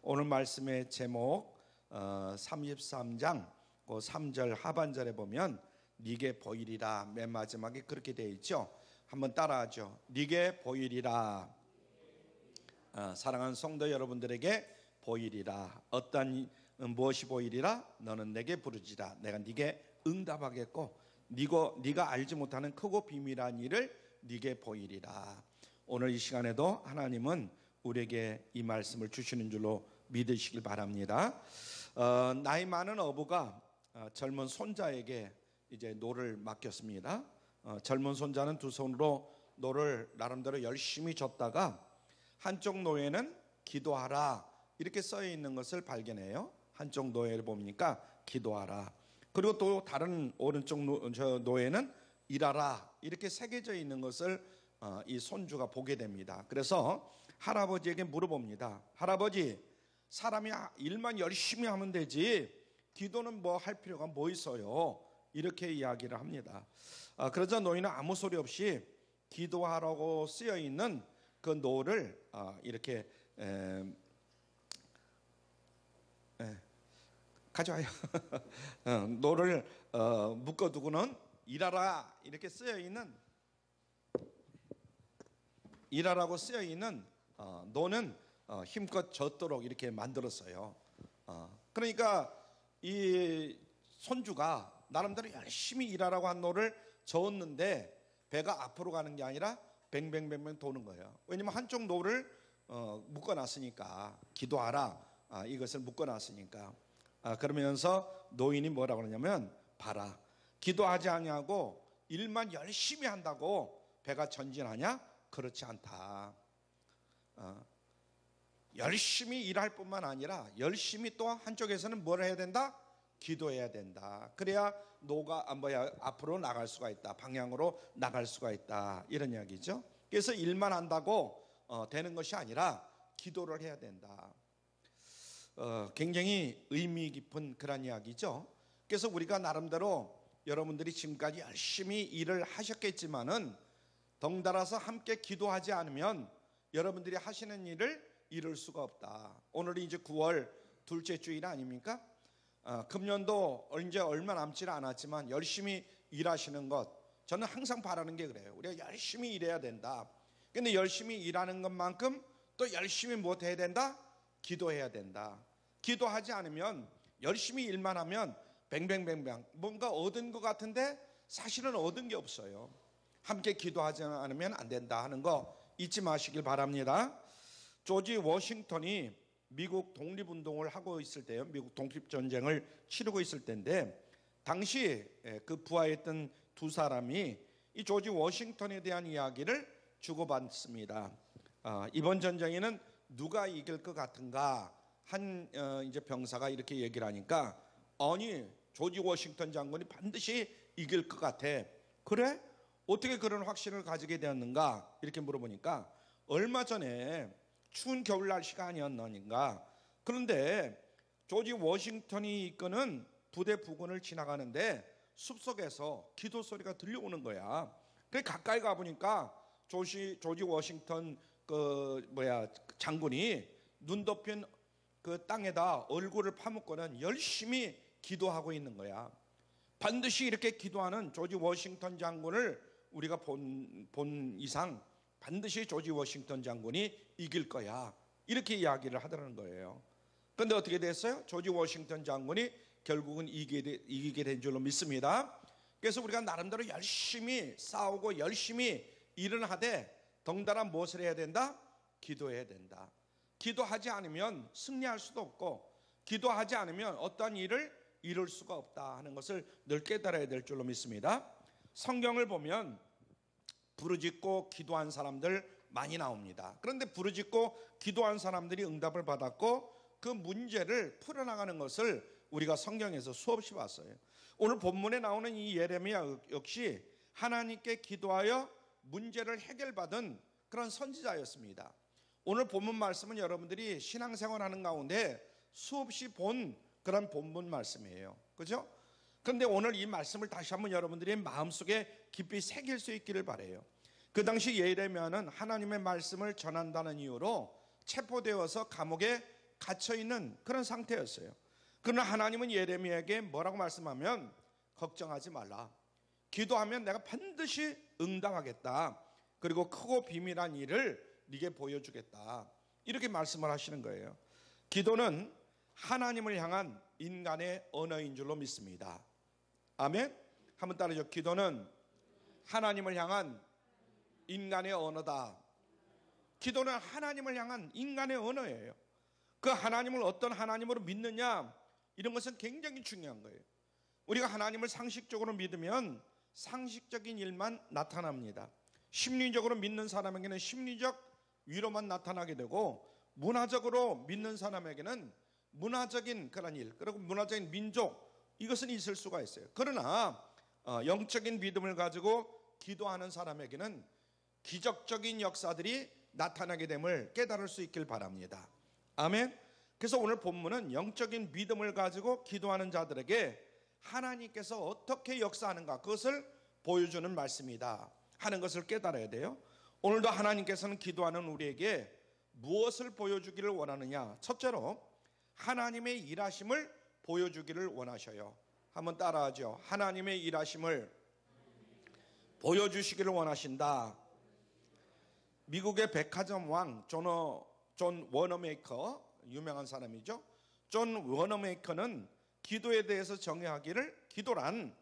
오늘 말씀의 제목 33장 3절 하반절에 보면 네게 보이리라, 맨 마지막에 그렇게 되어 있죠. 한번 따라하죠. 네게 보이리라. 사랑하는 성도 여러분들에게 보이리라. 무엇이 보이리라? 너는 내게 부르지라. 내가 네게 응답하겠고 네가 알지 못하는 크고 비밀한 일을 네게 보이리라. 오늘 이 시간에도 하나님은 우리에게 이 말씀을 주시는 줄로 믿으시길 바랍니다. 나이 많은 어부가 젊은 손자에게 이제 노를 맡겼습니다. 젊은 손자는 두 손으로 노를 나름대로 열심히 줬다가 한쪽 노에는 기도하라 이렇게 써 있는 것을 발견해요. 한쪽 노에를 보니까 기도하라. 그리고 또 다른 오른쪽 노에는 일하라 이렇게 새겨져 있는 것을 이 손주가 보게 됩니다. 그래서 할아버지에게 물어봅니다. 할아버지, 사람이 일만 열심히 하면 되지 기도는 뭐 할 필요가 뭐 있어요? 이렇게 이야기를 합니다. 그러자 노인은 아무 소리 없이 기도하라고 쓰여 있는 그 노를 이렇게 가져와요. 노를 묶어두고는 일하라 이렇게 쓰여 있는 일하라고 쓰여 있는 노는 힘껏 젓도록 이렇게 만들었어요. 그러니까 이 손주가 나름대로 열심히 일하라고 한 노를 저었는데 배가 앞으로 가는 게 아니라 뱅뱅뱅뱅 도는 거예요. 왜냐면 한쪽 노를 묶어놨으니까 기도하라 이것을 묶어놨으니까. 그러면서 노인이 뭐라고 그러냐면 봐라, 기도하지 아니하고 일만 열심히 한다고 배가 전진하냐? 그렇지 않다. 열심히 일할 뿐만 아니라 열심히 또 한쪽에서는 뭘 해야 된다? 기도해야 된다. 그래야 노가 앞으로 나갈 수가 있다. 방향으로 나갈 수가 있다. 이런 이야기죠. 그래서 일만 한다고 되는 것이 아니라 기도를 해야 된다. 굉장히 의미 깊은 그런 이야기죠. 그래서 우리가 나름대로 여러분들이 지금까지 열심히 일을 하셨겠지만은 덩달아서 함께 기도하지 않으면 여러분들이 하시는 일을 이룰 수가 없다. 오늘이 이제 9월 둘째 주일 아닙니까? 금년도 이제 얼마 남지 않았지만 열심히 일하시는 것, 저는 항상 바라는 게 그래요. 우리가 열심히 일해야 된다. 근데 열심히 일하는 것만큼 또 열심히 뭐 해야 된다? 기도해야 된다. 기도하지 않으면 열심히 일만 하면 뱅뱅뱅뱅 뭔가 얻은 것 같은데 사실은 얻은 게 없어요. 함께 기도하지 않으면 안 된다 하는 거 잊지 마시길 바랍니다. 조지 워싱턴이 미국 독립운동을 하고 있을 때요, 미국 독립전쟁을 치르고 있을 때인데 당시 그 부하였던 두 사람이 이 조지 워싱턴에 대한 이야기를 주고받습니다. 이번 전쟁에는 누가 이길 것 같은가? 한 이제 병사가 이렇게 얘기를 하니까 아니, 조지 워싱턴 장군이 반드시 이길 것 같아. 그래? 어떻게 그런 확신을 가지게 되었는가? 이렇게 물어보니까 얼마 전에 추운 겨울 날씨가 아니었는가? 그런데 조지 워싱턴이 이끄는 부대 부근을 지나가는데 숲속에서 기도 소리가 들려오는 거야. 그래 가까이 가보니까 조지 워싱턴 장군이 눈 덮인 그 땅에다 얼굴을 파묻고는 열심히 기도하고 있는 거야. 반드시 이렇게 기도하는 조지 워싱턴 장군을 우리가 본 이상 반드시 조지 워싱턴 장군이 이길 거야. 이렇게 이야기를 하더라는 거예요. 그런데 어떻게 됐어요? 조지 워싱턴 장군이 결국은 이기게 된 줄로 믿습니다. 그래서 우리가 나름대로 열심히 싸우고 열심히 일을 하되 덩달아 무엇을 해야 된다? 기도해야 된다. 기도하지 않으면 승리할 수도 없고 기도하지 않으면 어떠한 일을 이룰 수가 없다 하는 것을 늘 깨달아야 될 줄로 믿습니다. 성경을 보면 부르짖고 기도한 사람들 많이 나옵니다. 그런데 부르짖고 기도한 사람들이 응답을 받았고 그 문제를 풀어나가는 것을 우리가 성경에서 수없이 봤어요. 오늘 본문에 나오는 이 예레미야 역시 하나님께 기도하여 문제를 해결받은 그런 선지자였습니다. 오늘 본문 말씀은 여러분들이 신앙생활하는 가운데 수없이 본 그런 본문 말씀이에요. 그죠? 그런데 오늘 이 말씀을 다시 한번 여러분들의 마음속에 깊이 새길 수 있기를 바라요. 그 당시 예레미야는 하나님의 말씀을 전한다는 이유로 체포되어서 감옥에 갇혀 있는 그런 상태였어요. 그러나 하나님은 예레미야에게 뭐라고 말씀하면 걱정하지 말라. 기도하면 내가 반드시 응답하겠다. 그리고 크고 비밀한 일을 네게 보여주겠다. 이렇게 말씀을 하시는 거예요. 기도는 하나님을 향한 인간의 언어인 줄로 믿습니다. 아멘. 한번 따라하죠. 기도는 하나님을 향한 인간의 언어다. 기도는 하나님을 향한 인간의 언어예요. 그 하나님을 어떤 하나님으로 믿느냐, 이런 것은 굉장히 중요한 거예요. 우리가 하나님을 상식적으로 믿으면 상식적인 일만 나타납니다. 심리적으로 믿는 사람에게는 심리적 위로만 나타나게 되고, 문화적으로 믿는 사람에게는 문화적인 그런 일, 그리고 문화적인 민족, 이것은 있을 수가 있어요. 그러나 영적인 믿음을 가지고 기도하는 사람에게는 기적적인 역사들이 나타나게 됨을 깨달을 수 있길 바랍니다. 아멘. 그래서 오늘 본문은 영적인 믿음을 가지고 기도하는 자들에게 하나님께서 어떻게 역사하는가, 그것을 보여주는 말씀이다 하는 것을 깨달아야 돼요. 오늘도 하나님께서는 기도하는 우리에게 무엇을 보여주기를 원하느냐? 첫째로 하나님의 일하심을 보여주기를 원하셔요. 한번 따라하죠. 하나님의 일하심을 보여주시기를 원하신다. 미국의 백화점 왕 존 워너메이커, 유명한 사람이죠. 존 워너메이커는 기도에 대해서 정의하기를, 기도란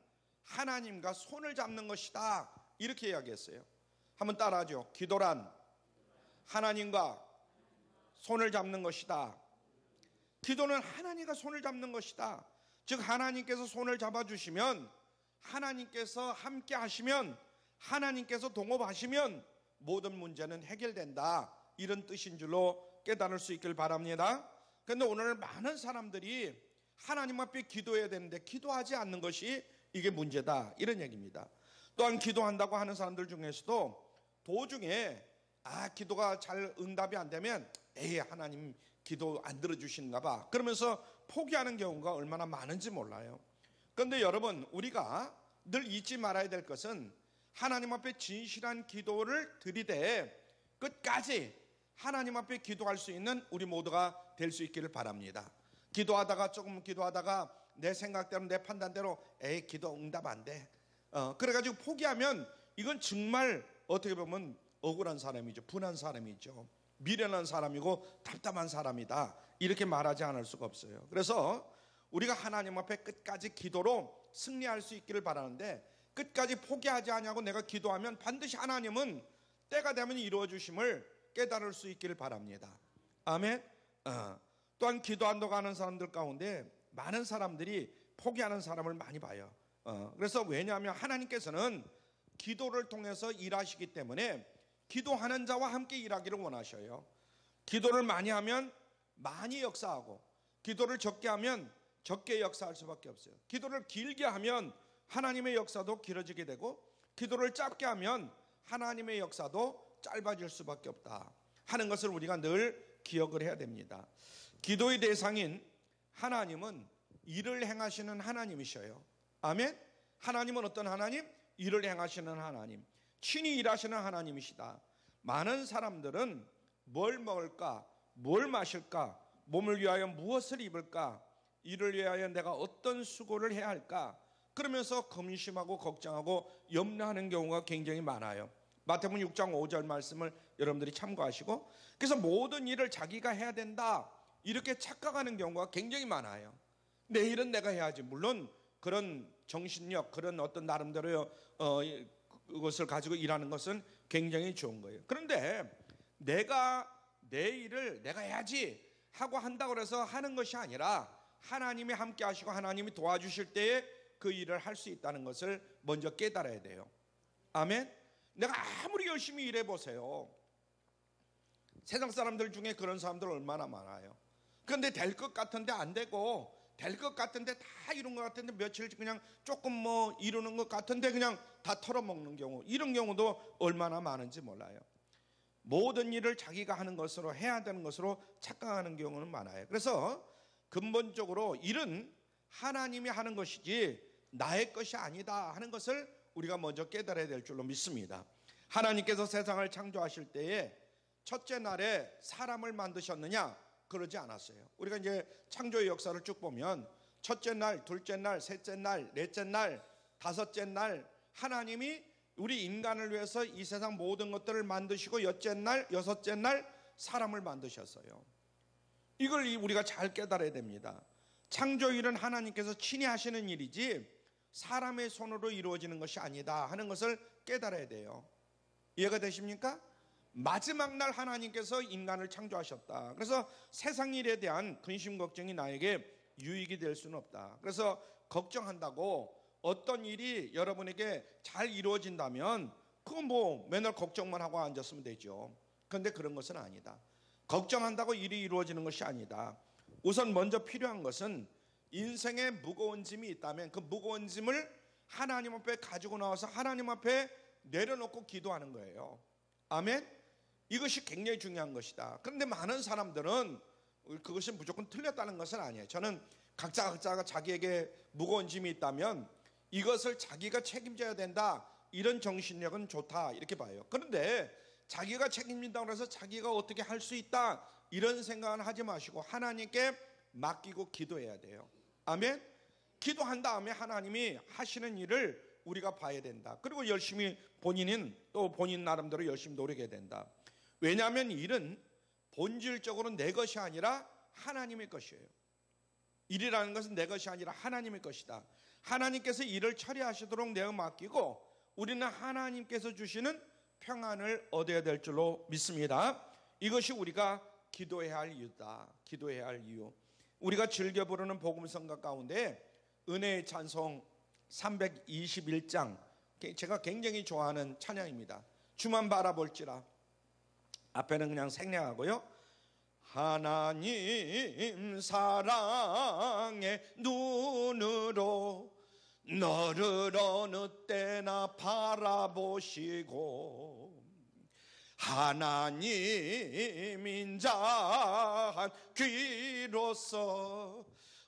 하나님과 손을 잡는 것이다, 이렇게 이야기했어요. 한번 따라하죠. 기도란 하나님과 손을 잡는 것이다. 기도는 하나님과 손을 잡는 것이다. 즉 하나님께서 손을 잡아주시면, 하나님께서 함께 하시면, 하나님께서 동업하시면 모든 문제는 해결된다, 이런 뜻인 줄로 깨달을 수 있길 바랍니다. 그런데 오늘 많은 사람들이 하나님 앞에 기도해야 되는데 기도하지 않는 것이 이게 문제다, 이런 얘기입니다. 또한 기도한다고 하는 사람들 중에서도 도중에 기도가 잘 응답이 안 되면 하나님 기도 안 들어주시는가 봐, 그러면서 포기하는 경우가 얼마나 많은지 몰라요. 그런데 여러분, 우리가 늘 잊지 말아야 될 것은 하나님 앞에 진실한 기도를 드리되 끝까지 하나님 앞에 기도할 수 있는 우리 모두가 될 수 있기를 바랍니다. 기도하다가 조금 기도하다가 내 생각대로 내 판단대로 기도 응답 안 돼, 그래가지고 포기하면 이건 정말 어떻게 보면 억울한 사람이죠. 분한 사람이죠. 미련한 사람이고 답답한 사람이다, 이렇게 말하지 않을 수가 없어요. 그래서 우리가 하나님 앞에 끝까지 기도로 승리할 수 있기를 바라는데, 끝까지 포기하지 않냐고 내가 기도하면 반드시 하나님은 때가 되면 이루어 주심을 깨달을 수 있기를 바랍니다. 아멘. 또한 기도한다고 하는 사람들 가운데 많은 사람들이 포기하는 사람을 많이 봐요. 그래서 왜냐하면 하나님께서는 기도를 통해서 일하시기 때문에 기도하는 자와 함께 일하기를 원하셔요. 기도를 많이 하면 많이 역사하고, 기도를 적게 하면 적게 역사할 수밖에 없어요. 기도를 길게 하면 하나님의 역사도 길어지게 되고, 기도를 짧게 하면 하나님의 역사도 짧아질 수밖에 없다 하는 것을 우리가 늘 기억을 해야 됩니다. 기도의 대상인 하나님은 일을 행하시는 하나님이셔요. 아멘. 하나님은 어떤 하나님? 일을 행하시는 하나님, 친히 일하시는 하나님이시다. 많은 사람들은 뭘 먹을까, 뭘 마실까, 몸을 위하여 무엇을 입을까, 이를 위하여 내가 어떤 수고를 해야 할까, 그러면서 근심하고 걱정하고 염려하는 경우가 굉장히 많아요. 마태복음 6장 5절 말씀을 여러분들이 참고하시고, 그래서 모든 일을 자기가 해야 된다, 이렇게 착각하는 경우가 굉장히 많아요. 내 일은 내가 해야지. 물론 그런 정신력, 그런 어떤 나름대로 그것을 가지고 일하는 것은 굉장히 좋은 거예요. 그런데 내가 내 일을 내가 해야지 하고 한다고 해서 하는 것이 아니라, 하나님이 함께 하시고 하나님이 도와주실 때에 그 일을 할 수 있다는 것을 먼저 깨달아야 돼요. 아멘. 내가 아무리 열심히 일해 보세요, 세상 사람들 중에 그런 사람들 얼마나 많아요. 그런데 될 것 같은데 안 되고, 될 것 같은데 다 이룬 것 같은데 며칠 그냥 조금 이루는 것 같은데 그냥 다 털어먹는 경우, 이런 경우도 얼마나 많은지 몰라요. 모든 일을 자기가 하는 것으로, 해야 되는 것으로 착각하는 경우는 많아요. 그래서 근본적으로 일은 하나님이 하는 것이지 나의 것이 아니다 하는 것을 우리가 먼저 깨달아야 될 줄로 믿습니다. 하나님께서 세상을 창조하실 때에 첫째 날에 사람을 만드셨느냐? 그러지 않았어요. 우리가 이제 창조의 역사를 쭉 보면 첫째 날, 둘째 날, 셋째 날, 넷째 날, 다섯째 날 하나님이 우리 인간을 위해서 이 세상 모든 것들을 만드시고 여섯째 날, 여섯째 날 사람을 만드셨어요. 이걸 우리가 잘 깨달아야 됩니다. 창조일은 하나님께서 친히 하시는 일이지 사람의 손으로 이루어지는 것이 아니다 하는 것을 깨달아야 돼요. 이해가 되십니까? 마지막 날 하나님께서 인간을 창조하셨다. 그래서 세상 일에 대한 근심 걱정이 나에게 유익이 될 수는 없다. 그래서 걱정한다고 어떤 일이 여러분에게 잘 이루어진다면 그건 뭐 맨날 걱정만 하고 앉았으면 되죠. 그런데 그런 것은 아니다. 걱정한다고 일이 이루어지는 것이 아니다. 우선 먼저 필요한 것은 인생에 무거운 짐이 있다면 그 무거운 짐을 하나님 앞에 가지고 나와서 하나님 앞에 내려놓고 기도하는 거예요. 아멘? 이것이 굉장히 중요한 것이다. 그런데 많은 사람들은 그것이 무조건 틀렸다는 것은 아니에요. 저는 각자가 자기에게 무거운 짐이 있다면 이것을 자기가 책임져야 된다, 이런 정신력은 좋다 이렇게 봐요. 그런데 자기가 책임진다고 해서 자기가 어떻게 할 수 있다 이런 생각은 하지 마시고 하나님께 맡기고 기도해야 돼요. 아멘? 기도한 다음에 하나님이 하시는 일을 우리가 봐야 된다. 그리고 열심히 본인은 또 본인 나름대로 열심히 노력해야 된다. 왜냐하면 일은 본질적으로 내 것이 아니라 하나님의 것이에요. 일이라는 것은 내 것이 아니라 하나님의 것이다. 하나님께서 일을 처리하시도록 내어 맡기고 우리는 하나님께서 주시는 평안을 얻어야 될 줄로 믿습니다. 이것이 우리가 기도해야 할 이유다. 기도해야 할 이유. 우리가 즐겨 부르는 복음성가 가운데 은혜의 찬송 321장, 제가 굉장히 좋아하는 찬양입니다. 주만 바라볼지라. 앞에는 그냥 생략하고요. 하나님 사랑의 눈으로 너를 어느 때나 바라보시고 하나님 인자한 귀로서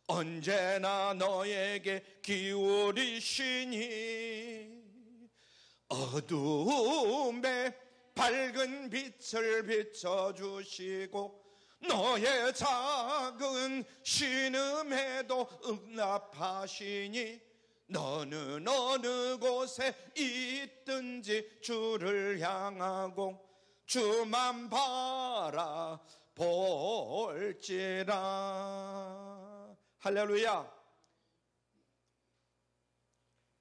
언제나 너에게 기울이시니 어두움에 밝은 빛을 비춰주시고 너의 작은 신음에도 응답하시니 너는 어느 곳에 있든지 주를 향하고 주만 바라볼지라. 할렐루야.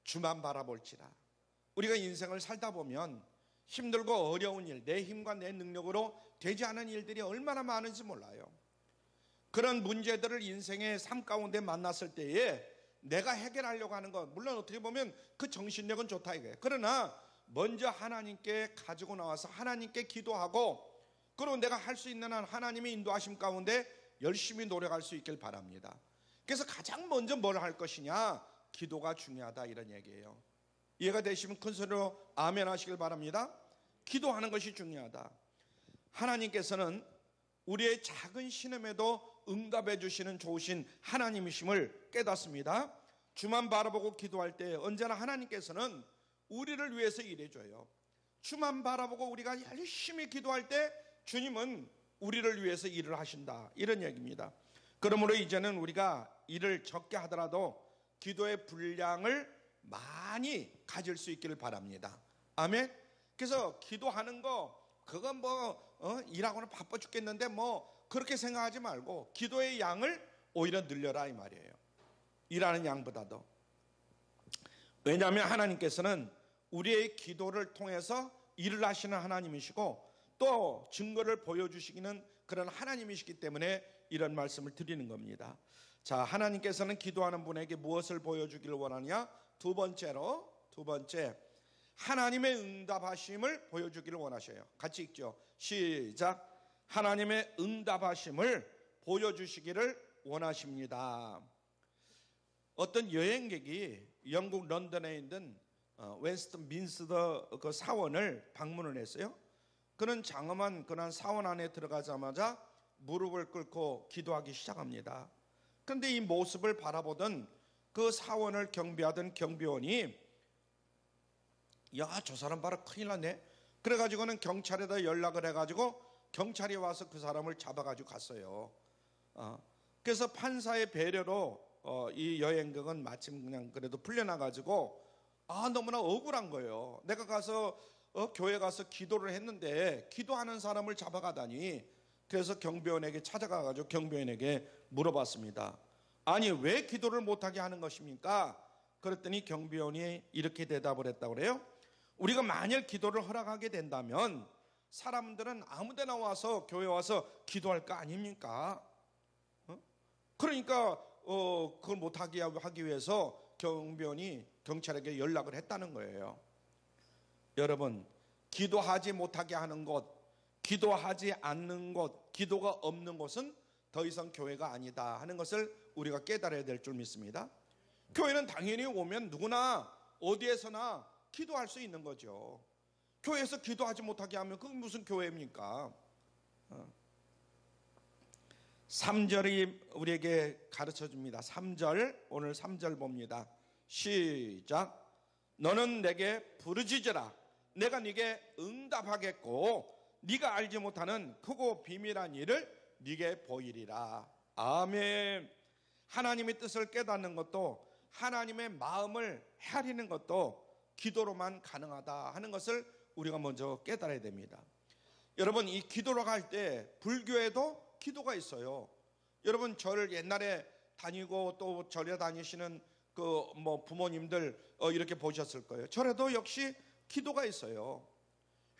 주만 바라볼지라. 우리가 인생을 살다 보면 힘들고 어려운 일, 내 힘과 내 능력으로 되지 않은 일들이 얼마나 많은지 몰라요. 그런 문제들을 인생의 삶 가운데 만났을 때에 내가 해결하려고 하는 것, 물론 어떻게 보면 그 정신력은 좋다 이거예요. 그러나 먼저 하나님께 가지고 나와서 하나님께 기도하고, 그리고 내가 할 수 있는 한 하나님의 인도하심 가운데 열심히 노력할 수 있길 바랍니다. 그래서 가장 먼저 뭘 할 것이냐, 기도가 중요하다 이런 얘기예요. 이해가 되시면 큰 소리로 아멘 하시길 바랍니다. 기도하는 것이 중요하다. 하나님께서는 우리의 작은 신음에도 응답해 주시는 좋으신 하나님이심을 깨닫습니다. 주만 바라보고 기도할 때 언제나 하나님께서는 우리를 위해서 일해줘요. 주만 바라보고 우리가 열심히 기도할 때 주님은 우리를 위해서 일을 하신다 이런 얘기입니다. 그러므로 이제는 우리가 일을 적게 하더라도 기도의 분량을 많이 가질 수 있기를 바랍니다. 아멘. 그래서 기도하는 거 그건 일하고는 바빠 죽겠는데 그렇게 생각하지 말고 기도의 양을 오히려 늘려라 이 말이에요. 일하는 양보다도. 왜냐하면 하나님께서는 우리의 기도를 통해서 일을 하시는 하나님이시고 또 증거를 보여주시기는 그런 하나님이시기 때문에 이런 말씀을 드리는 겁니다. 자, 하나님께서는 기도하는 분에게 무엇을 보여주기를 원하냐? 두 번째 하나님의 응답하심을 보여주기를 원하셔요. 같이 읽죠. 시작. 하나님의 응답하심을 보여주시기를 원하십니다. 어떤 여행객이 영국 런던에 있는 웨스트 민스터 그 사원을 방문을 했어요. 그는 장엄한 그런 사원 안에 들어가자마자 무릎을 꿇고 기도하기 시작합니다. 그런데 이 모습을 바라보던 그 사원을 경비하던 경비원이 야, 저 사람 봐라 큰일 났네. 그래가지고는 경찰에다 연락을 해가지고 경찰이 와서 그 사람을 잡아가지고 갔어요. 그래서 판사의 배려로 이 여행객은 마침 그냥 그래도 풀려나가지고 너무나 억울한 거예요. 내가 가서 교회 가서 기도를 했는데 기도하는 사람을 잡아가다니. 그래서 경비원에게 찾아가가지고 경비원에게 물어봤습니다. 아니, 왜 기도를 못하게 하는 것입니까? 그랬더니 경비원이 이렇게 대답을 했다고 그래요. 우리가 만일 기도를 허락하게 된다면 사람들은 아무데나 와서 교회 와서 기도할 거 아닙니까? 그러니까 그걸 못하게 하기 위해서 경비원이 경찰에게 연락을 했다는 거예요. 여러분, 기도하지 못하게 하는 곳, 기도하지 않는 곳, 기도가 없는 곳은 더 이상 교회가 아니다 하는 것을 우리가 깨달아야 될 줄 믿습니다. 교회는 당연히 오면 누구나 어디에서나 기도할 수 있는 거죠. 교회에서 기도하지 못하게 하면 그건 무슨 교회입니까? 3절이 우리에게 가르쳐 줍니다. 3절, 오늘 3절 봅니다. 시작. 너는 내게 부르짖으라. 내가 네게 응답하겠고 네가 알지 못하는 크고 비밀한 일을 네게 보이리라. 아멘. 하나님의 뜻을 깨닫는 것도 하나님의 마음을 헤아리는 것도 기도로만 가능하다 하는 것을 우리가 먼저 깨달아야 됩니다. 여러분, 이 기도로 갈 때 불교에도 기도가 있어요. 여러분, 절 옛날에 다니고 또 절에 다니시는 그 부모님들 이렇게 보셨을 거예요. 절에도 역시 기도가 있어요.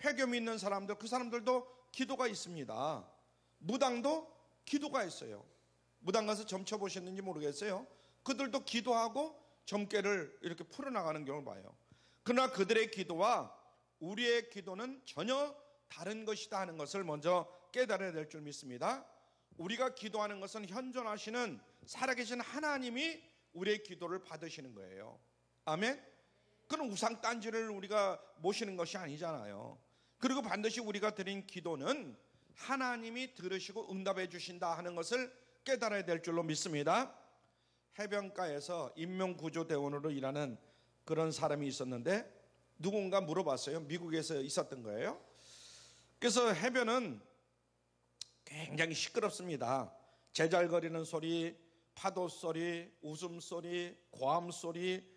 회교 믿는 사람들, 그 사람들도 기도가 있습니다. 무당도 기도가 있어요. 무당 가서 점쳐 보셨는지 모르겠어요. 그들도 기도하고 점괘를 이렇게 풀어나가는 경우를 봐요. 그러나 그들의 기도와 우리의 기도는 전혀 다른 것이다 하는 것을 먼저 깨달아야 될 줄 믿습니다. 우리가 기도하는 것은 현존하시는 살아계신 하나님이 우리의 기도를 받으시는 거예요. 아멘. 그런 우상단지를 우리가 모시는 것이 아니잖아요. 그리고 반드시 우리가 드린 기도는 하나님이 들으시고 응답해 주신다 하는 것을 깨달아야 될 줄로 믿습니다. 해변가에서 인명구조대원으로 일하는 그런 사람이 있었는데 누군가 물어봤어요. 미국에서 있었던 거예요. 그래서 해변은 굉장히 시끄럽습니다. 제잘거리는 소리, 파도 소리, 웃음소리, 고함소리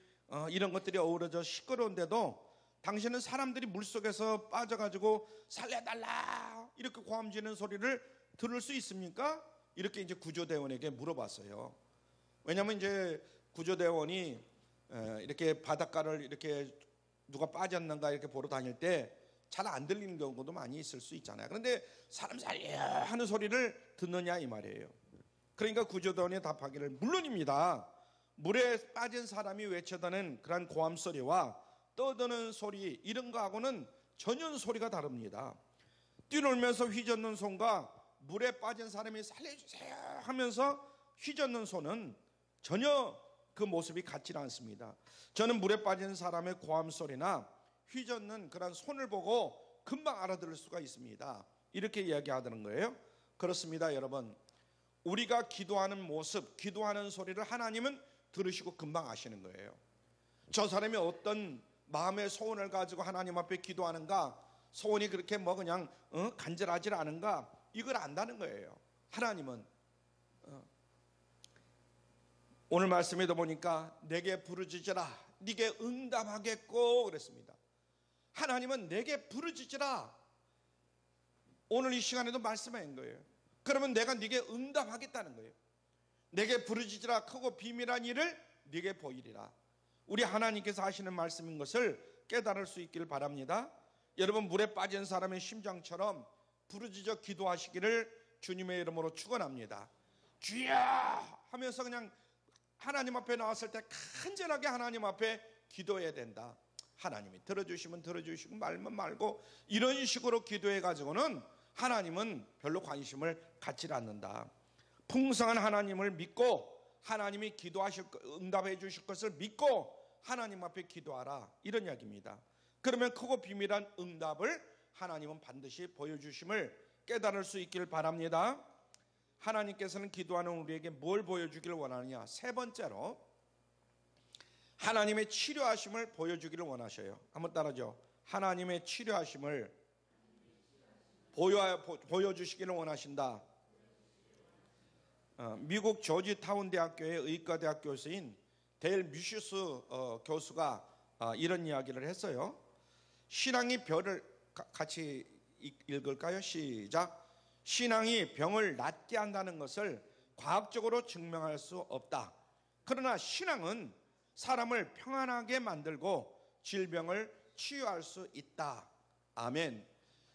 이런 것들이 어우러져 시끄러운데도 당신은 사람들이 물속에서 빠져가지고 살려달라 이렇게 고함지는 소리를 들을 수 있습니까? 이렇게 이제 구조대원에게 물어봤어요. 왜냐하면 이제 구조대원이 이렇게 바닷가를 이렇게 누가 빠졌는가 이렇게 보러 다닐 때 잘 안 들리는 경우도 많이 있을 수 있잖아요. 그런데 사람 살려 하는 소리를 듣느냐 이 말이에요. 그러니까 구조대원이 답하기를 물론입니다. 물에 빠진 사람이 외쳐다는 그런 고함 소리와 떠드는 소리 이런 거하고는 전혀 소리가 다릅니다. 뛰놀면서 휘젓는 손과 물에 빠진 사람이 살려주세요 하면서 휘젓는 손은 전혀 그 모습이 같지 않습니다. 저는 물에 빠진 사람의 고함 소리나 휘젓는 그런 손을 보고 금방 알아들을 수가 있습니다. 이렇게 이야기하는 거예요. 그렇습니다, 여러분. 우리가 기도하는 모습, 기도하는 소리를 하나님은 들으시고 금방 아시는 거예요. 저 사람이 어떤 마음의 소원을 가지고 하나님 앞에 기도하는가, 소원이 그렇게 그냥 간절하지 않은가, 이걸 안다는 거예요. 하나님은 오늘 말씀에도 보니까 내게 부르짖으라 네게 응답하겠고 그랬습니다. 하나님은 내게 부르짖으라 오늘 이 시간에도 말씀하는 거예요. 그러면 내가 네게 응답하겠다는 거예요. 내게 부르짖으라 크고 비밀한 일을 네게 보이리라. 우리 하나님께서 하시는 말씀인 것을 깨달을 수 있기를 바랍니다. 여러분, 물에 빠진 사람의 심장처럼 부르짖어 기도하시기를 주님의 이름으로 축원합니다. 주여 하면서 그냥 하나님 앞에 나왔을 때 간절하게 하나님 앞에 기도해야 된다. 하나님이 들어주시면 들어주시고 말면 말고 이런 식으로 기도해 가지고는 하나님은 별로 관심을 갖지 않는다. 풍성한 하나님을 믿고 하나님이 응답해 주실 것을 믿고 하나님 앞에 기도하라, 이런 이야기입니다. 그러면 크고 비밀한 응답을 하나님은 반드시 보여주심을 깨달을 수 있기를 바랍니다. 하나님께서는 기도하는 우리에게 뭘 보여주기를 원하느냐? 세 번째로 하나님의 치료하심을 보여주기를 원하셔요. 한번 따라하죠. 하나님의 치료하심을 보여주시기를 원하신다. 미국 조지타운 대학교의 의과대학 교수인 데일 뮤시스 교수가 이런 이야기를 했어요. 신앙이 별을 같이 읽을까요? 시작. 신앙이 병을 낫게 한다는 것을 과학적으로 증명할 수 없다. 그러나 신앙은 사람을 평안하게 만들고 질병을 치유할 수 있다. 아멘.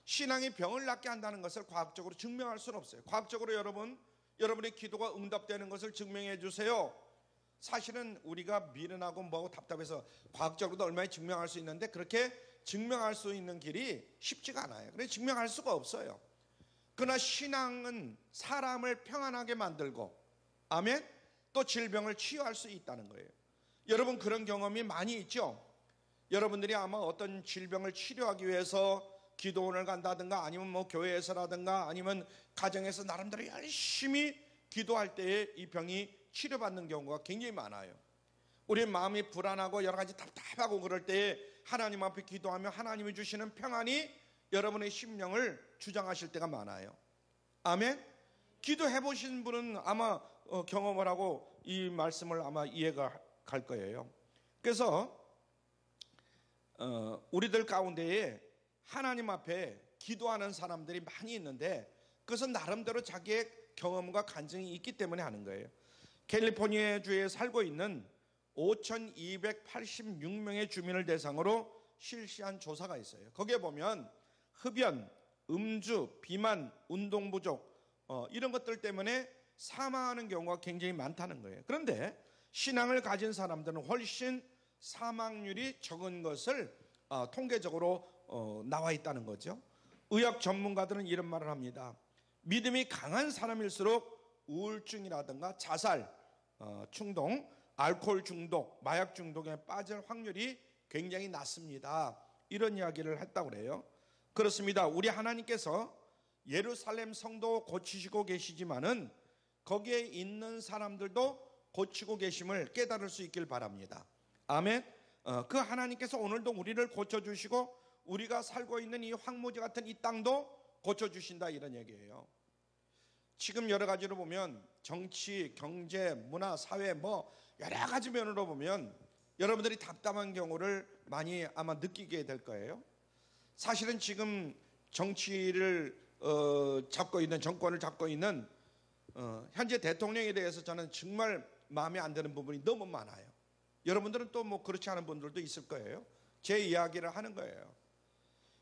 신앙이 병을 낫게 한다는 것을 과학적으로 증명할 수는 없어요. 과학적으로 여러분의 기도가 응답되는 것을 증명해 주세요. 사실은 우리가 미련하고 뭐하고 답답해서 과학적으로도 얼마나 증명할 수 있는데 그렇게 증명할 수 있는 길이 쉽지가 않아요. 그래서 증명할 수가 없어요. 그러나 신앙은 사람을 평안하게 만들고, 아멘, 또 질병을 치유할 수 있다는 거예요. 여러분 그런 경험이 많이 있죠? 여러분들이 아마 어떤 질병을 치료하기 위해서 기도원을 간다든가 아니면 뭐 교회에서라든가 아니면 가정에서 나름대로 열심히 기도할 때에 이 병이 치료받는 경우가 굉장히 많아요. 우리 마음이 불안하고 여러 가지 답답하고 그럴 때에 하나님 앞에 기도하며 하나님이 주시는 평안이 여러분의 심령을 주장하실 때가 많아요. 아멘. 기도해 보신 분은 아마 경험을 하고 이 말씀을 아마 이해가 갈 거예요. 그래서 우리들 가운데에 하나님 앞에 기도하는 사람들이 많이 있는데 그것은 나름대로 자기의 경험과 간증이 있기 때문에 하는 거예요. 캘리포니아 주에 살고 있는 5,286명의 주민을 대상으로 실시한 조사가 있어요. 거기에 보면 흡연, 음주, 비만, 운동 부족 이런 것들 때문에 사망하는 경우가 굉장히 많다는 거예요. 그런데 신앙을 가진 사람들은 훨씬 사망률이 적은 것을 통계적으로 나와 있다는 거죠. 의학 전문가들은 이런 말을 합니다. 믿음이 강한 사람일수록 우울증이라든가 자살, 충동, 알코올 중독, 마약 중독에 빠질 확률이 굉장히 낮습니다. 이런 이야기를 했다고 그래요. 그렇습니다. 우리 하나님께서 예루살렘 성도 고치시고 계시지만은 거기에 있는 사람들도 고치고 계심을 깨달을 수 있길 바랍니다. 아멘. 그 하나님께서 오늘도 우리를 고쳐주시고 우리가 살고 있는 이 황무지 같은 이 땅도 고쳐주신다 이런 얘기예요. 지금 여러 가지로 보면 정치, 경제, 문화, 사회 뭐 여러 가지 면으로 보면 여러분들이 답답한 경우를 많이 아마 느끼게 될 거예요. 사실은 지금 정치를 잡고 있는 정권을 잡고 있는 현재 대통령에 대해서 저는 정말 마음에 안 드는 부분이 너무 많아요. 여러분들은 또 뭐 그렇지 않은 분들도 있을 거예요. 제 이야기를 하는 거예요.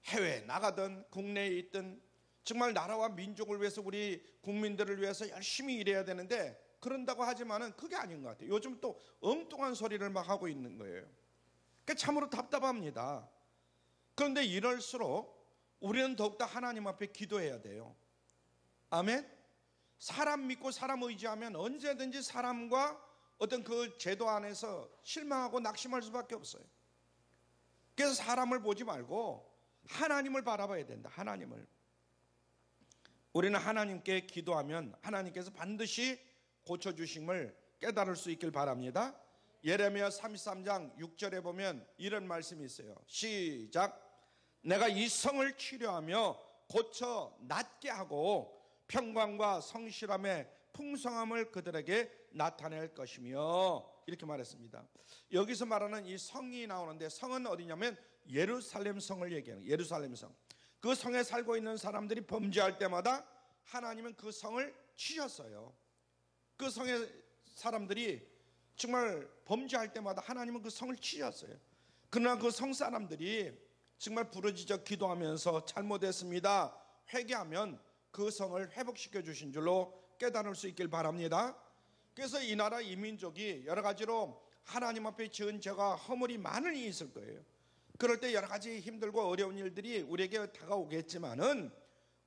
해외에 나가든 국내에 있든 정말 나라와 민족을 위해서 우리 국민들을 위해서 열심히 일해야 되는데 그런다고 하지만은 그게 아닌 것 같아요. 요즘 또 엉뚱한 소리를 막 하고 있는 거예요. 그러니까 참으로 답답합니다. 그런데 이럴수록 우리는 더욱더 하나님 앞에 기도해야 돼요. 아멘. 사람 믿고 사람 의지하면 언제든지 사람과 어떤 그 제도 안에서 실망하고 낙심할 수밖에 없어요. 그래서 사람을 보지 말고 하나님을 바라봐야 된다. 하나님을. 우리는 하나님께 기도하면 하나님께서 반드시 고쳐주심을 깨달을 수 있길 바랍니다. 예레미야 33장 6절에 보면 이런 말씀이 있어요. 시작. 내가 이 성을 치료하며 고쳐 낫게 하고 평강과 성실함의 풍성함을 그들에게 나타낼 것이며 이렇게 말했습니다. 여기서 말하는 이 성이 나오는데 성은 어디냐면 예루살렘 성을 얘기하는 거예요. 예루살렘 성. 그 성에 살고 있는 사람들이 범죄할 때마다 하나님은 그 성을 치셨어요. 그 성의 사람들이 정말 범죄할 때마다 하나님은 그 성을 치셨어요. 그러나 그 성 사람들이 정말 부르짖어 기도하면서 잘못했습니다. 회개하면 그 성을 회복시켜 주신 줄로 깨달을 수 있길 바랍니다. 그래서 이 나라 이 민족이 여러 가지로 하나님 앞에 지은 죄가 허물이 많이 있을 거예요. 그럴 때 여러 가지 힘들고 어려운 일들이 우리에게 다가오겠지만은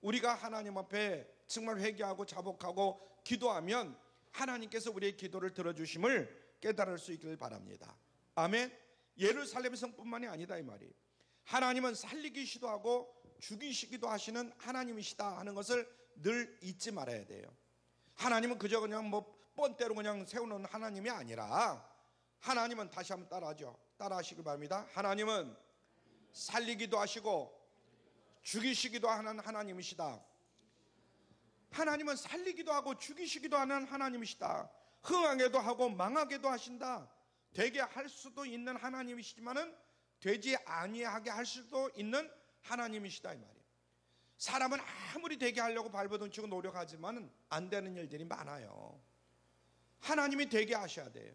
우리가 하나님 앞에 정말 회개하고 자복하고 기도하면 하나님께서 우리의 기도를 들어주심을 깨달을 수 있길 바랍니다. 아멘. 예루살렘 성뿐만이 아니다 이 말이에요. 하나님은 살리기시도 하고 죽이시기도 하시는 하나님이시다 하는 것을 늘 잊지 말아야 돼요. 하나님은 그저 그냥 뭐 뻔때로 그냥 세우는 하나님이 아니라 하나님은 다시 한번 따라하죠. 따라하시길 바랍니다. 하나님은 살리기도 하시고 죽이시기도 하는 하나님이시다. 하나님은 살리기도 하고 죽이시기도 하는 하나님이시다. 흥하게도 하고 망하게도 하신다. 되게 할 수도 있는 하나님이시지만은 되지 아니하게 할 수도 있는 하나님이시다 이 말이에요. 사람은 아무리 되게 하려고 발버둥치고 노력하지만 안 되는 일들이 많아요. 하나님이 되게 하셔야 돼요.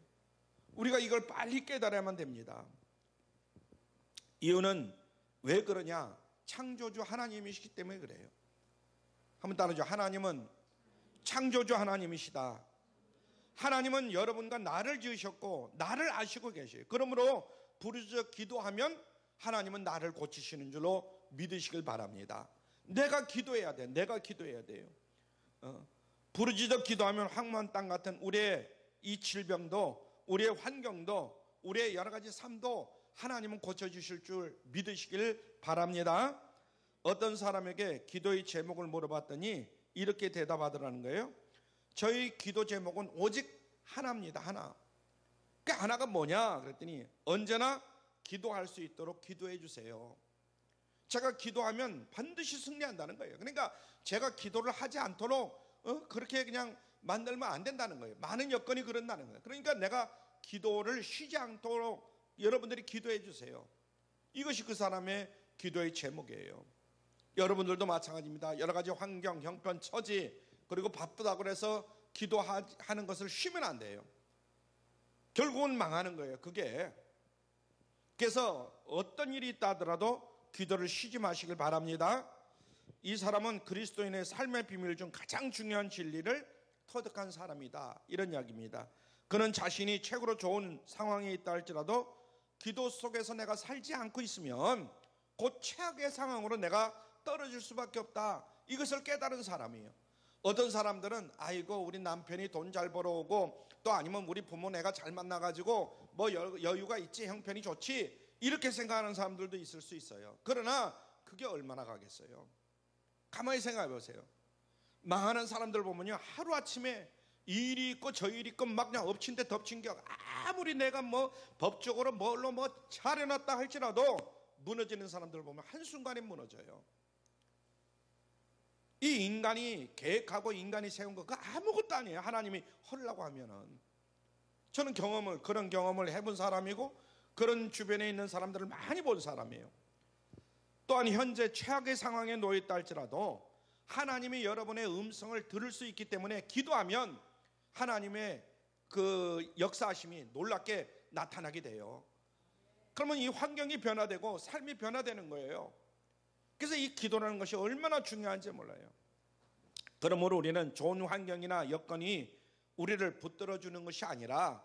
우리가 이걸 빨리 깨달아야만 됩니다. 이유는 왜 그러냐? 창조주 하나님이시기 때문에 그래요. 한번 따라줘. 하나님은 창조주 하나님이시다. 하나님은 여러분과 나를 지으셨고 나를 아시고 계셔요. 그러므로 부르짖어 기도하면 하나님은 나를 고치시는 줄로 믿으시길 바랍니다. 내가 기도해야 돼. 내가 기도해야 돼요. 부르짖어 기도하면 황무한 땅 같은 우리의 이 질병도, 우리의 환경도, 우리의 여러 가지 삶도 하나님은 고쳐주실 줄 믿으시길 바랍니다. 어떤 사람에게 기도의 제목을 물어봤더니 이렇게 대답하더라는 거예요. 저희 기도 제목은 오직 하나입니다. 하나. 그 하나가 뭐냐 그랬더니 언제나 기도할 수 있도록 기도해 주세요. 제가 기도하면 반드시 승리한다는 거예요. 그러니까 제가 기도를 하지 않도록 그렇게 그냥 만들면 안 된다는 거예요. 많은 여건이 그런다는 거예요. 그러니까 내가 기도를 쉬지 않도록 여러분들이 기도해 주세요. 이것이 그 사람의 기도의 제목이에요. 여러분들도 마찬가지입니다. 여러 가지 환경, 형편, 처지, 그리고 바쁘다고 해서 기도하는 것을 쉬면 안 돼요. 결국은 망하는 거예요. 그게. 그래서 어떤 일이 있다 하더라도 기도를 쉬지 마시길 바랍니다. 이 사람은 그리스도인의 삶의 비밀 중 가장 중요한 진리를 터득한 사람이다. 이런 이야기입니다. 그는 자신이 최고로 좋은 상황에 있다 할지라도 기도 속에서 내가 살지 않고 있으면 곧 최악의 상황으로 내가 떨어질 수밖에 없다. 이것을 깨달은 사람이에요. 어떤 사람들은 아이고 우리 남편이 돈 잘 벌어오고 또 아니면 우리 부모 내가 잘 만나가지고 뭐 여유가 있지, 형편이 좋지, 이렇게 생각하는 사람들도 있을 수 있어요. 그러나 그게 얼마나 가겠어요? 가만히 생각해 보세요. 망하는 사람들 보면요, 하루아침에 이 일이 있고 저 일이 있고 막 그냥 엎친 데 덮친 격, 아무리 내가 뭐 법적으로 뭘로 뭐 차려놨다 할지라도 무너지는 사람들 보면 한순간에 무너져요. 이 인간이 계획하고 인간이 세운 거 그거 아무것도 아니에요. 하나님이 하려고 하면은. 저는 그런 경험을 해본 사람이고 그런 주변에 있는 사람들을 많이 본 사람이에요. 또한 현재 최악의 상황에 놓여 있다 할지라도 하나님이 여러분의 음성을 들을 수 있기 때문에 기도하면 하나님의 그 역사하심이 놀랍게 나타나게 돼요. 그러면 이 환경이 변화되고 삶이 변화되는 거예요. 그래서 이 기도라는 것이 얼마나 중요한지 몰라요. 그러므로 우리는 좋은 환경이나 여건이 우리를 붙들어주는 것이 아니라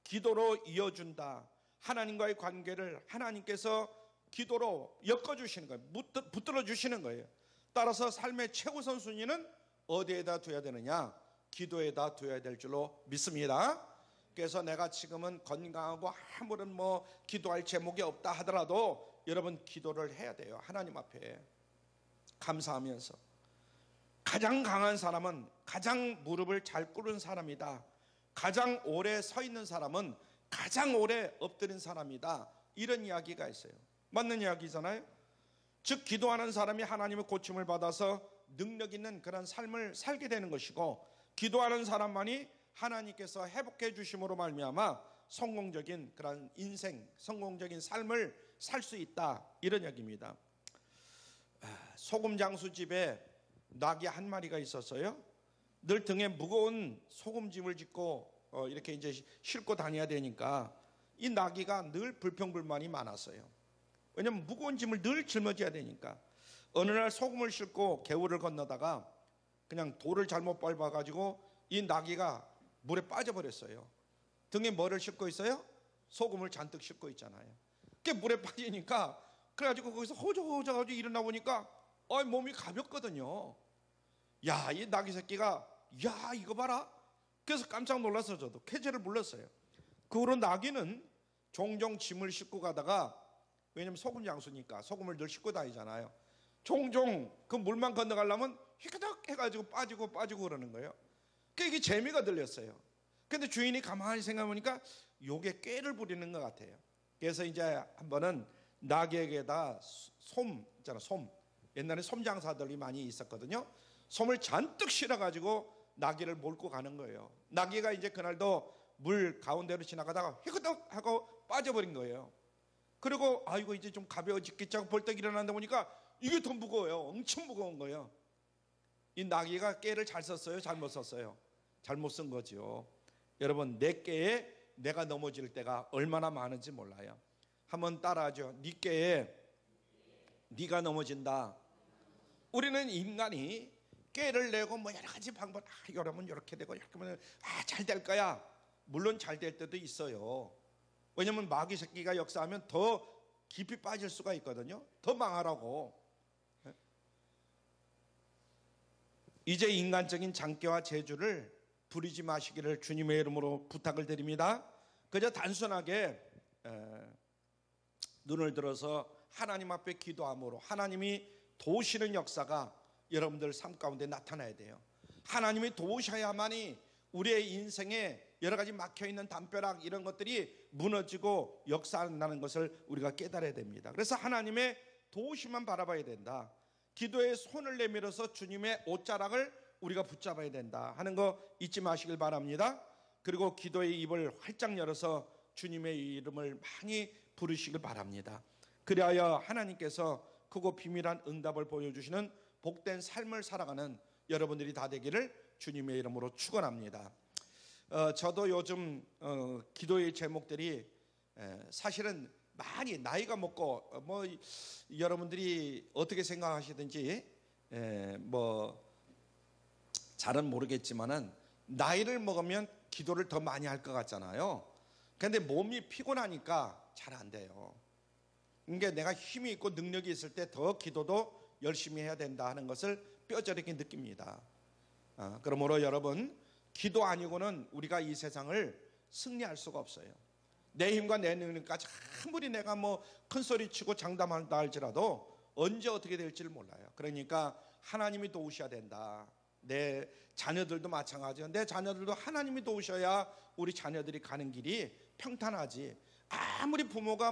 기도로 이어준다. 하나님과의 관계를 하나님께서 기도로 엮어주시는 거예요. 붙들어주시는 거예요. 따라서 삶의 최우선 순위는 어디에다 둬야 되느냐? 기도에다 둬야 될 줄로 믿습니다. 그래서 내가 지금은 건강하고 아무런 뭐 기도할 제목이 없다 하더라도 여러분 기도를 해야 돼요. 하나님 앞에 감사하면서. 가장 강한 사람은 가장 무릎을 잘 꿇은 사람이다. 가장 오래 서 있는 사람은 가장 오래 엎드린 사람이다. 이런 이야기가 있어요. 맞는 이야기잖아요. 즉 기도하는 사람이 하나님의 고침을 받아서 능력 있는 그런 삶을 살게 되는 것이고, 기도하는 사람만이 하나님께서 회복해 주심으로 말미암아 성공적인 그런 인생, 성공적인 삶을 살 수 있다. 이런 얘기입니다. 소금 장수 집에 낙이 한 마리가 있었어요. 늘 등에 무거운 소금짐을 짓고 이렇게 이제 싣고 다녀야 되니까 이 나귀가 늘 불평불만이 많았어요. 왜냐면 무거운 짐을 늘 짊어져야 되니까. 어느 날 소금을 싣고 개울을 건너다가 그냥 돌을 잘못 밟아가지고 이 나귀가 물에 빠져버렸어요. 등에 뭐를 싣고 있어요? 소금을 잔뜩 싣고 있잖아요. 그게 물에 빠지니까 그래가지고 거기서 호적호적하고 일어나 보니까 몸이 가볍거든요. 야, 이 나귀 새끼가 야 이거 봐라. 그래서 깜짝 놀라서 저도 쾌재를 불렀어요. 그 후로 나귀는 종종 짐을 싣고 가다가, 왜냐면 소금 장수니까 소금을 늘 싣고 다니잖아요. 종종 그 물만 건너가려면 휘가닥 해가지고 빠지고 그러는 거예요. 그게 재미가 들렸어요. 근데 주인이 가만히 생각해보니까 요게 꾀를 부리는 것 같아요. 그래서 이제 한 번은 나귀에게다 솜 있잖아, 솜. 옛날에 솜 장사들이 많이 있었거든요. 솜을 잔뜩 실어가지고 나귀를 몰고 가는 거예요. 나귀가 이제 그날도 물 가운데로 지나가다가 휘그덕 하고 빠져버린 거예요. 그리고 아이고 이제 좀 가벼워지겠지 하고 벌떡 일어났는데 보니까 이게 더 무거워요. 엄청 무거운 거예요. 이 나귀가 깨를 잘 썼어요? 잘못 썼어요? 잘못 쓴 거죠. 여러분, 내 깨에 내가 넘어질 때가 얼마나 많은지 몰라요. 한번 따라하죠. 네 깨에 네가 넘어진다. 우리는 인간이 깨를 내고 뭐 여러 가지 방법, 여러분 이렇게 되고 이렇게 하면 잘 될 거야. 물론 잘 될 때도 있어요. 왜냐하면 마귀 새끼가 역사하면 더 깊이 빠질 수가 있거든요. 더 망하라고. 이제 인간적인 장깨와 재주를 부리지 마시기를 주님의 이름으로 부탁을 드립니다. 그저 단순하게 눈을 들어서 하나님 앞에 기도함으로 하나님이 도우시는 역사가 여러분들 삶 가운데 나타나야 돼요. 하나님이 도우셔야만이 우리의 인생에 여러 가지 막혀있는 담벼락 이런 것들이 무너지고 역사한다는 것을 우리가 깨달아야 됩니다. 그래서 하나님의 도우심만 바라봐야 된다. 기도에 손을 내밀어서 주님의 옷자락을 우리가 붙잡아야 된다 하는 거 잊지 마시길 바랍니다. 그리고 기도의 입을 활짝 열어서 주님의 이름을 많이 부르시길 바랍니다. 그리하여 하나님께서 크고 비밀한 응답을 보여주시는 복된 삶을 살아가는 여러분들이 다 되기를 주님의 이름으로 축원합니다. 저도 요즘 기도의 제목들이 사실은 많이 나이가 먹고 뭐 여러분들이 어떻게 생각하시든지 뭐 잘은 모르겠지만은 나이를 먹으면 기도를 더 많이 할 것 같잖아요. 근데 몸이 피곤하니까 잘 안 돼요. 그러니까 내가 힘이 있고 능력이 있을 때 더 기도도 열심히 해야 된다 하는 것을 뼈저리게 느낍니다. 그러므로 여러분, 기도 아니고는 우리가 이 세상을 승리할 수가 없어요. 내 힘과 내 능력까지 아무리 내가 뭐 큰 소리 치고 장담한다 할지라도 언제 어떻게 될지를 몰라요. 그러니까 하나님이 도우셔야 된다. 내 자녀들도 마찬가지예요. 내 자녀들도 하나님이 도우셔야 우리 자녀들이 가는 길이 평탄하지. 아무리 부모가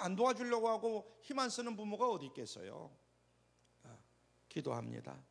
안 도와주려고 하고 힘 안 쓰는 부모가 어디 있겠어요. 기도합니다.